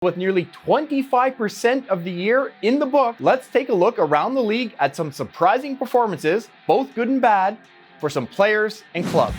With nearly 25% of the year in the book, let's take a look around the league at some surprising performances, both good and bad, for some players and clubs.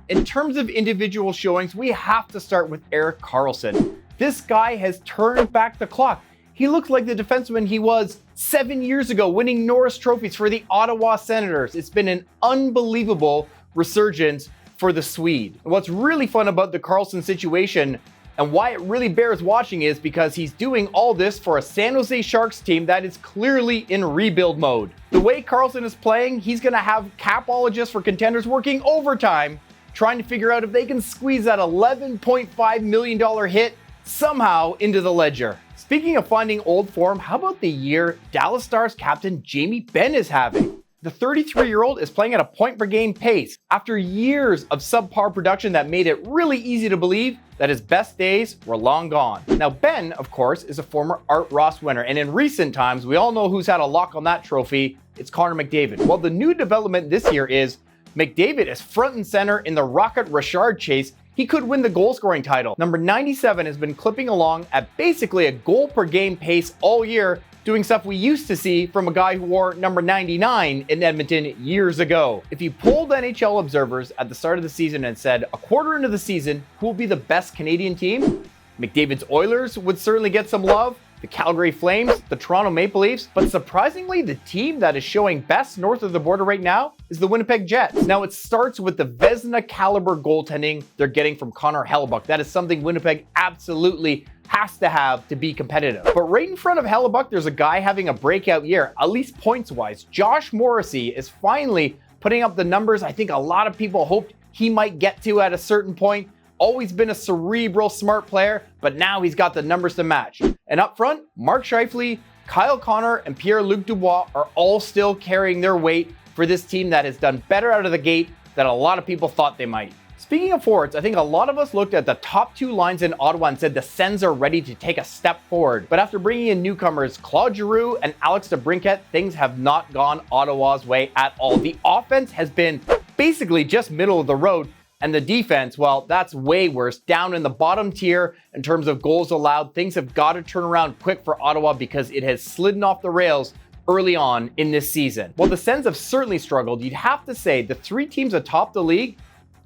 In terms of individual showings, we have to start with Erik Carlson. This guy has turned back the clock. He looks like the defenseman he was 7 years ago, winning Norris trophies for the Ottawa Senators. It's been an unbelievable resurgence for the Swede. What's really fun about the Carlson situation and why it really bears watching is because he's doing all this for a San Jose Sharks team that is clearly in rebuild mode. The way Carlson is playing, he's going to have capologists for contenders working overtime, trying to figure out if they can squeeze that $11.5 million hit somehow into the ledger. Speaking of finding old form, how about the year Dallas Stars captain Jamie Benn is having? The 33-year-old is playing at a point-per-game pace after years of subpar production that made it really easy to believe that his best days were long gone. Now, Benn, of course, is a former Art Ross winner, and in recent times, we all know who's had a lock on that trophy. It's Connor McDavid. Well, the new development this year is McDavid is front and center in the Rocket Richard chase. He could win the goal-scoring title. Number 97 has been clipping along at basically a goal-per-game pace all year, doing stuff we used to see from a guy who wore number 99 in Edmonton years ago. If you polled NHL observers at the start of the season and said, a quarter into the season, who will be the best Canadian team? McDavid's Oilers would certainly get some love, the Calgary Flames, the Toronto Maple Leafs, but surprisingly, the team that is showing best north of the border right now is the Winnipeg Jets. Now, it starts with the Vezina caliber goaltending they're getting from Connor Hellebuyck. That is something Winnipeg absolutely has to have to be competitive. But right in front of Hellebuyck, there's a guy having a breakout year, at least points-wise. Josh Morrissey is finally putting up the numbers I think a lot of people hoped he might get to at a certain point. Always been a cerebral, smart player, but now he's got the numbers to match. And up front, Mark Scheifele, Kyle Connor, and Pierre-Luc Dubois are all still carrying their weight for this team that has done better out of the gate than a lot of people thought they might. Speaking of forwards, I think a lot of us looked at the top two lines in Ottawa and said the Sens are ready to take a step forward. But after bringing in newcomers Claude Giroux and Alex DeBrincat, things have not gone Ottawa's way at all. The offense has been basically just middle of the road. And the defense, well, that's way worse. Down in the bottom tier in terms of goals allowed. Things have got to turn around quick for Ottawa because it has slidden off the rails early on in this season. While the Sens have certainly struggled, you'd have to say the three teams atop the league,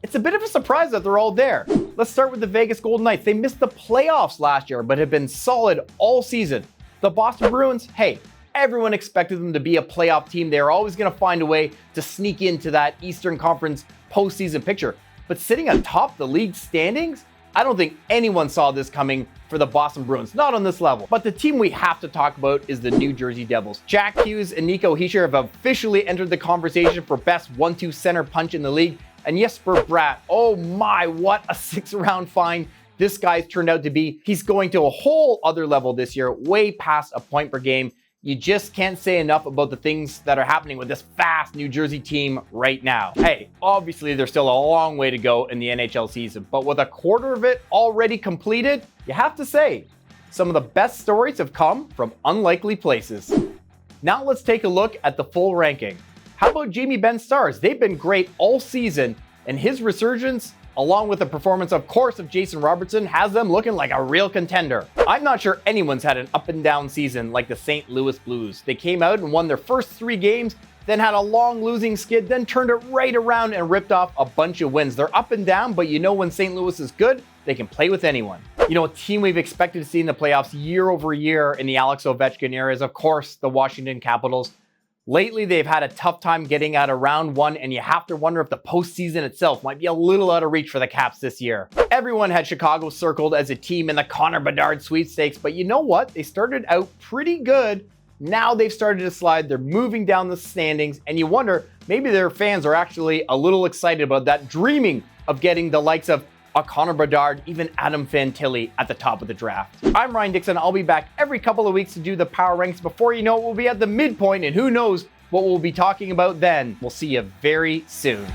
it's a bit of a surprise that they're all there. Let's start with the Vegas Golden Knights. They missed the playoffs last year, but have been solid all season. The Boston Bruins, hey, everyone expected them to be a playoff team. They're always going to find a way to sneak into that Eastern Conference postseason picture. But sitting atop the league standings, I don't think anyone saw this coming for the Boston Bruins, not on this level. But the team we have to talk about is the New Jersey Devils. Jack Hughes and Nico Hischier have officially entered the conversation for best 1-2 center punch in the league. And Jesper Bratt, oh my, what a 6th-round find this guy's turned out to be. He's going to a whole other level this year, way past a point per game. You just can't say enough about the things that are happening with this fast New Jersey team right now. Hey, obviously there's still a long way to go in the NHL season, but with a quarter of it already completed, you have to say, some of the best stories have come from unlikely places. Now let's take a look at the full ranking. How about Jamie Benn's Stars? They've been great all season, and his resurgence, along with the performance, of course, of Jason Robertson, has them looking like a real contender. I'm not sure anyone's had an up and down season like the St. Louis Blues. They came out and won their first 3 games, then had a long losing skid, then turned it right around and ripped off a bunch of wins. They're up and down, but you know when St. Louis is good, they can play with anyone. You know, a team we've expected to see in the playoffs year over year in the Alex Ovechkin era is, of course, the Washington Capitals. Lately, they've had a tough time getting out of round 1, and you have to wonder if the postseason itself might be a little out of reach for the Caps this year. Everyone had Chicago circled as a team in the Connor Bedard sweepstakes, but you know what? They started out pretty good. Now they've started to slide. They're moving down the standings, and you wonder, maybe their fans are actually a little excited about that, dreaming of getting the likes of a Connor Bedard, even Adam Fantilli at the top of the draft. I'm Ryan Dixon. I'll be back every couple of weeks to do the power ranks. Before you know it, we'll be at the midpoint, and who knows what we'll be talking about then. We'll see you very soon.